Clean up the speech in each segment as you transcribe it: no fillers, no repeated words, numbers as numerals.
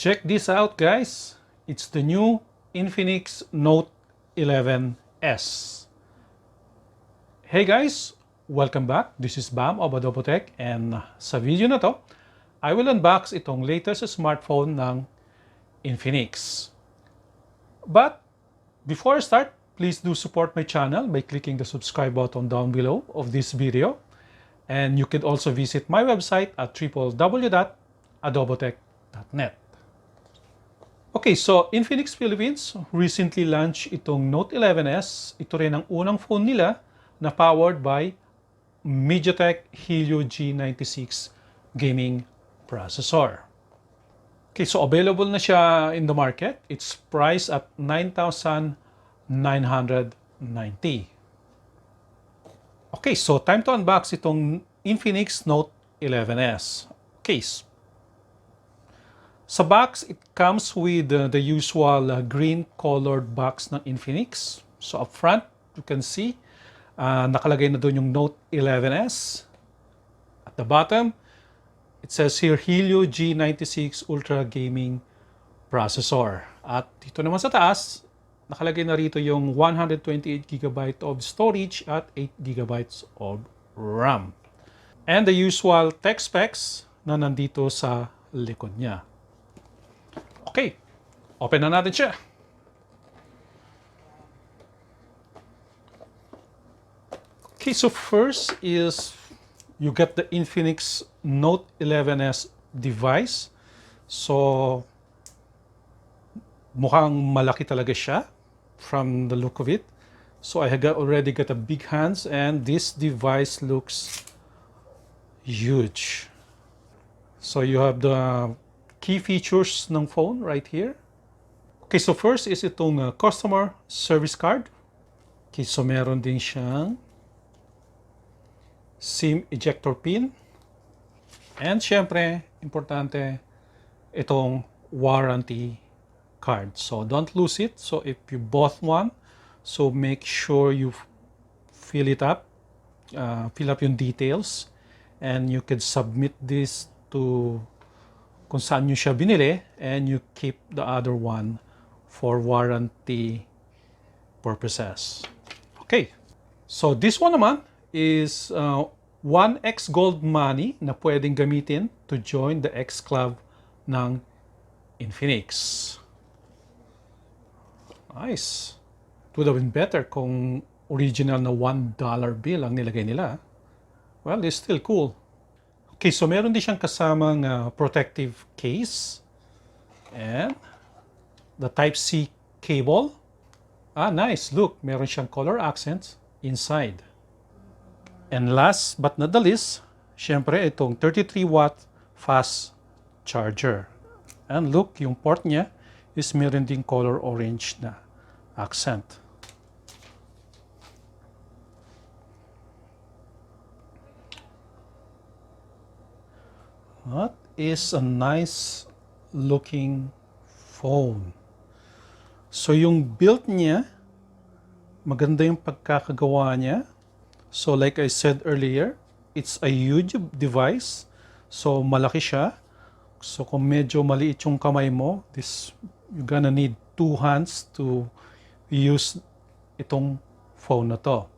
Check this out, guys. It's the new Infinix Note 11S. Hey guys, welcome back. This is Bam of MediaTek, and sa video na to, I will unbox itong latest smartphone ng Infinix. But before I start, please do support my channel by clicking the subscribe button down below of this video. And you can also visit my website at www.adobotech.net. Okay, so Infinix Philippines recently launched itong Note 11S. Ito rin ang unang phone nila na powered by MediaTek Helio G96 gaming processor. Okay, so available na siya in the market. It's priced at 9,990. Okay, so time to unbox itong Infinix Note 11S. Okay, sa box, it comes with the usual green colored box ng Infinix. So up front, you can see, nakalagay na doon yung Note 11S. At the bottom, it says here Helio G96 Ultra Gaming Processor. At dito naman sa taas, nakalagay na rito yung 128GB of storage at 8GB of RAM. And the usual tech specs na nandito sa likod niya. Okay, open na natin siya. Okay, so first is you get the Infinix Note 11S device. So mukhang malaki talaga siya from the look of it. So I already got a big hands, and this device looks huge. So you have the key features ng phone right here. Okay, so first is itong customer service card. Okay, so meron din siyang SIM ejector pin. And syempre, importante, itong warranty card. So don't lose it. So if you bought one, so make sure you fill up yung details, and you can submit this to kung saan nyo siya binili, and you keep the other one for warranty purposes. Okay, so this one naman is 1x gold money na pwedeng gamitin to join the X Club ng Infinix. Nice. It would have been better kung original na $1 bill ang nilagay nila. Well, it's still cool. Okay, so meron din siyang kasamang protective case and the Type-C cable. Nice. Look, meron siyang color accents inside. And last but not the least, syempre itong 33-watt fast charger. And look, yung port niya is meron din color orange na accent. That is a nice looking phone. So yung build niya, maganda yung pagkakagawa niya. So like I said earlier, it's a huge device. So malaki siya. So kung medyo maliit yung kamay mo, you're gonna need two hands to use itong phone na to.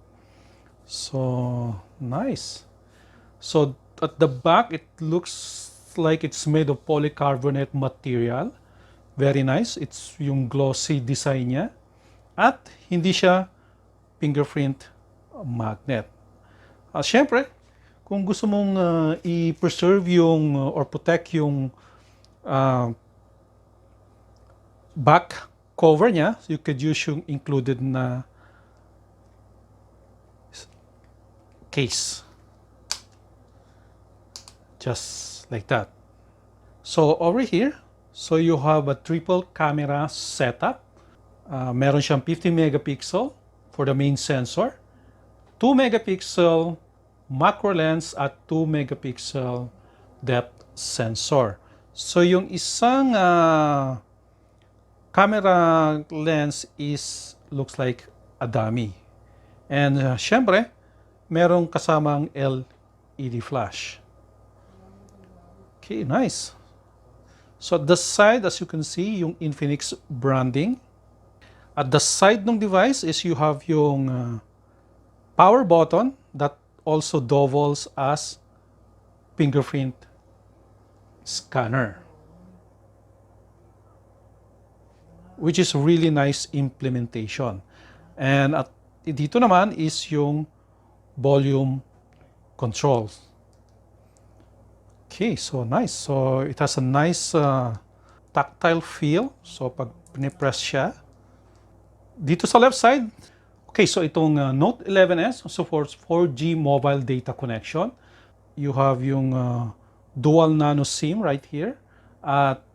So nice. So at the back, it looks like it's made of polycarbonate material. Very nice. It's yung glossy design niya. At hindi siya fingerprint magnet. Syempre, kung gusto mong i-preserve yung or protect yung back cover niya, you could use yung included na case. Just like that. So over here, so you have a triple camera setup. Meron siyang 50 megapixel for the main sensor, 2 megapixel macro lens at 2 megapixel depth sensor. So yung isang camera lens looks like a dummy. And syempre, merong kasamang LED flash. Okay, nice. So at the side, as you can see, yung Infinix branding. At the side ng device is you have yung power button that also doubles as fingerprint scanner, which is really nice implementation. And at dito naman is yung volume controls. Okay, so nice. So it has a nice tactile feel. So pag pinipress siya, dito sa left side, okay, so itong Note 11S supports 4G mobile data connection. You have yung dual nano SIM right here. At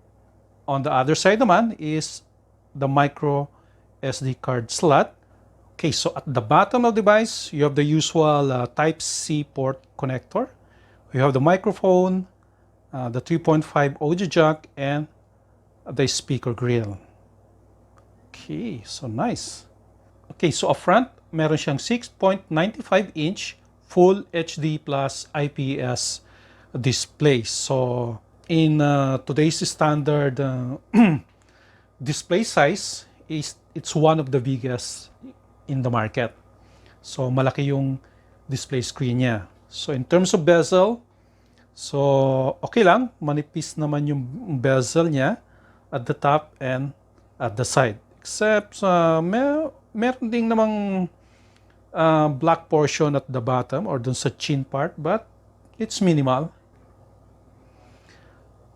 on the other side naman is the micro SD card slot. Okay, so at the bottom of the device, you have the usual Type-C port connector. You have the microphone, the 3.5 audio jack, and the speaker grill. Okay, so nice. Okay, so up front, meron siyang 6.95-inch Full HD plus IPS display. So in today's standard display size, it's one of the biggest in the market. So malaki yung display screen niya. So in terms of bezel, so okay lang, manipis naman yung bezel niya at the top and at the side. Except meron ding namang black portion at the bottom or dun sa chin part, but it's minimal.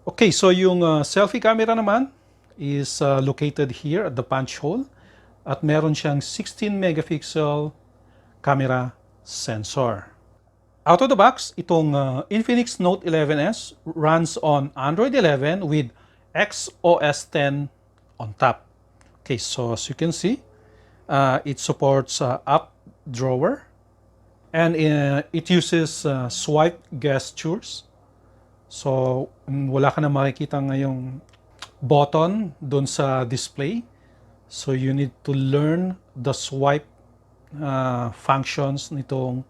Okay, so yung selfie camera naman is located here at the punch hole at meron siyang 16 megapixel camera sensor. Out of the box, itong Infinix Note 11S runs on Android 11 with XOS 10 on top. Okay, so as you can see, it supports app drawer and it uses swipe gestures. So wala ka na makikita ngayong button dun sa display. So you need to learn the swipe functions nitong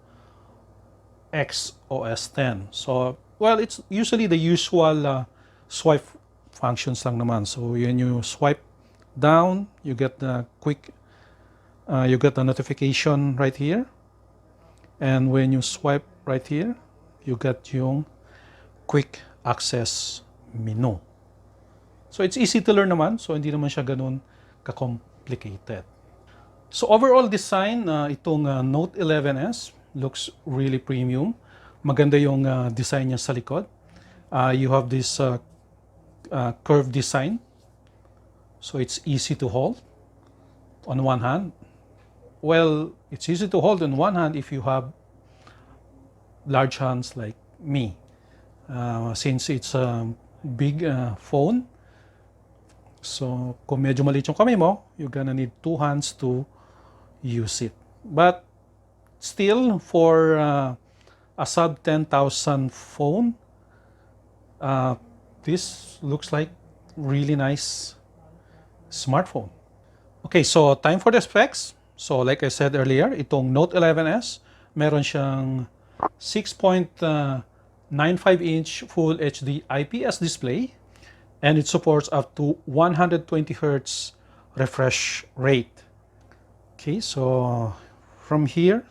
XOS 10. So, well, it's usually the usual swipe functions lang naman. So when you swipe down, you get the you get the notification right here. And when you swipe right here, you get yung quick access menu. So it's easy to learn naman. So hindi naman siya ganun ka-complicated. So overall design, itong Note 11S looks really premium. Maganda yung design niya sa likod. You have this curved design. So it's easy to hold on one hand. Well, it's easy to hold on one hand if you have large hands like me. Since it's a big phone, so kung medyo maliit yung kamay mo, you're gonna need two hands to use it. But still, for a sub 10,000 phone, this looks like really nice smartphone. Okay, so time for the specs. So like I said earlier, itong Note 11S, meron siyang 6.95-inch Full HD IPS display, and it supports up to 120 Hz refresh rate. Okay, so from here,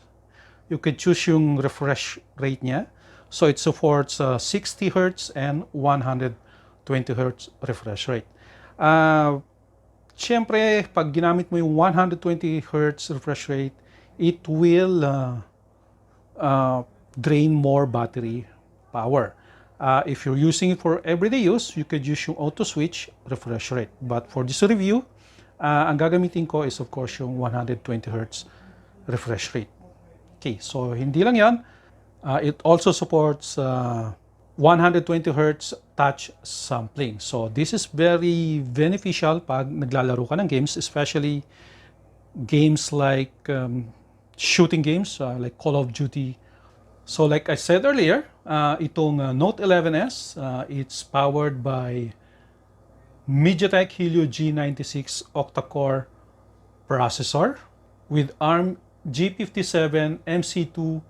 you could choose yung refresh rate niya. So it supports 60 Hz and 120 Hz refresh rate. Siyempre, pag ginamit mo yung 120 Hz refresh rate, it will drain more battery power. If you're using it for everyday use, you could use yung auto switch refresh rate. But for this review, ang gagamitin ko is of course yung 120 Hz refresh rate. Okay, so hindi lang yan. It also supports 120 Hz touch sampling. So this is very beneficial pag naglalaro ka ng games, especially games like shooting games like Call of Duty. So like I said earlier, itong Note 11S, it's powered by MediaTek Helio G96 octa-core processor with ARM G57 MC2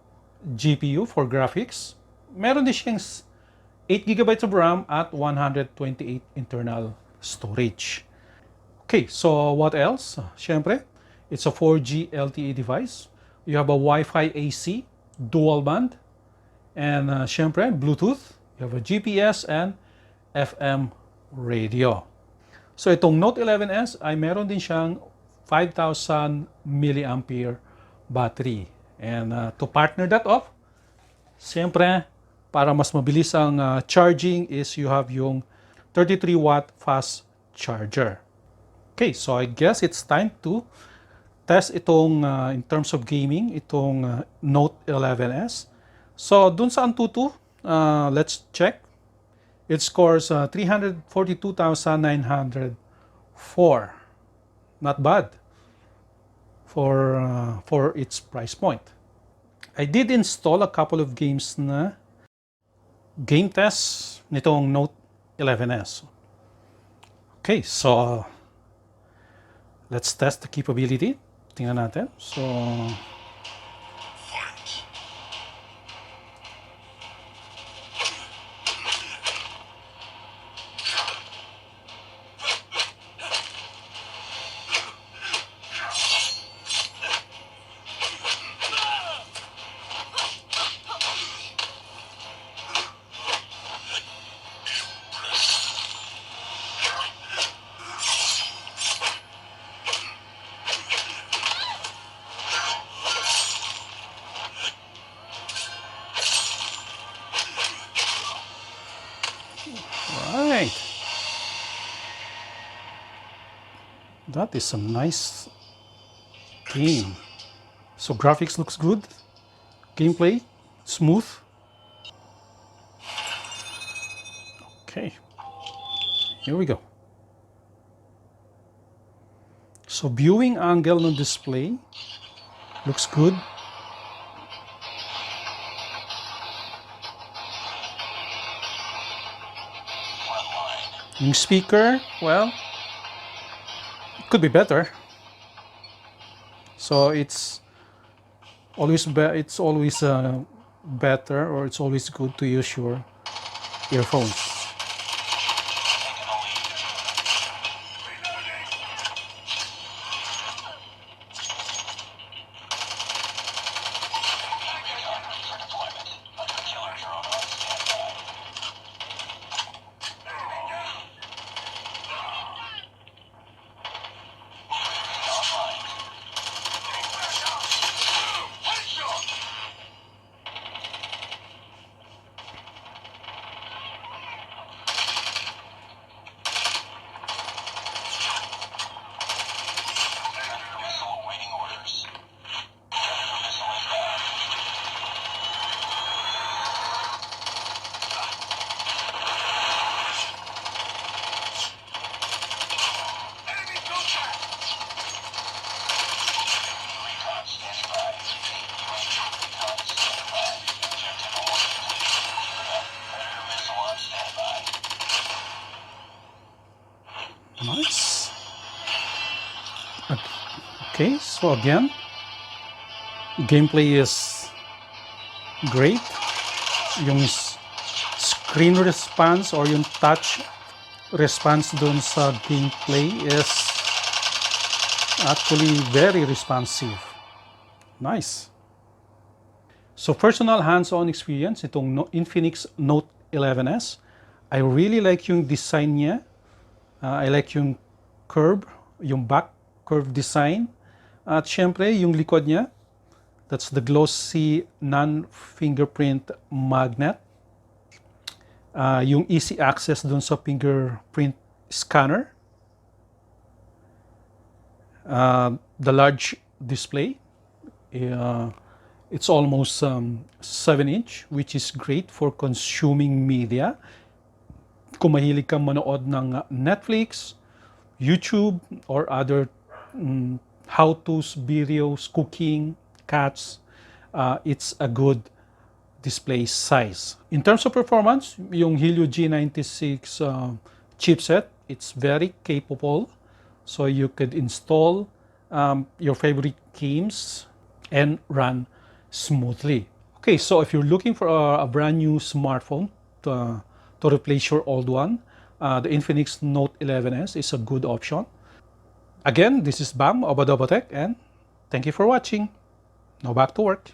GPU for graphics. Meron din siyang 8 gigabytes of RAM at 128 internal storage. Okay, so what else? Siyempre, it's a 4G LTE device. You have a Wi-Fi AC, dual band, and siyempre, Bluetooth. You have a GPS and FM radio. So itong Note 11S ay meron din siyang 5,000 milliampere battery. And to partner that off, siyempre, para mas mabilis ang charging is you have yung 33 watt fast charger. Okay, so I guess it's time to test itong in terms of gaming, itong Note 11S. So dun sa Antutu, let's check. It scores 342,904. Not bad for its price point. I did install a couple of games na game tests nitong Note 11S. Okay, so let's test the capability. Tingnan natin. So right. That is a nice game. So graphics looks good. Gameplay, smooth. Okay. Here we go. So viewing angle ng display looks good. Yung speaker, well, it could be better. So it's always better, or it's always good to use your earphones. Nice. Okay, so again, gameplay is great. Yung screen response or yung touch response dun sa gameplay is actually very responsive. Nice. So personal hands-on experience itong Infinix Note 11S. I really like yung design niya. I like yung curve, yung back curve design. At syempre, yung likod niya, that's the glossy non-fingerprint magnet. Yung easy access dun sa fingerprint scanner. The large display. It's almost 7-inch, which is great for consuming media. Kung mahilig kang manood ng Netflix, YouTube, or other how-tos, videos, cooking, cats, it's a good display size. In terms of performance, yung Helio G96 chipset, it's very capable. So you could install your favorite games and run smoothly. Okay, so if you're looking for a brand new smartphone to replace your old one, the Infinix Note 11s is a good option. Again, this is Bam of MediaTek, and thank you for watching. Now back to work.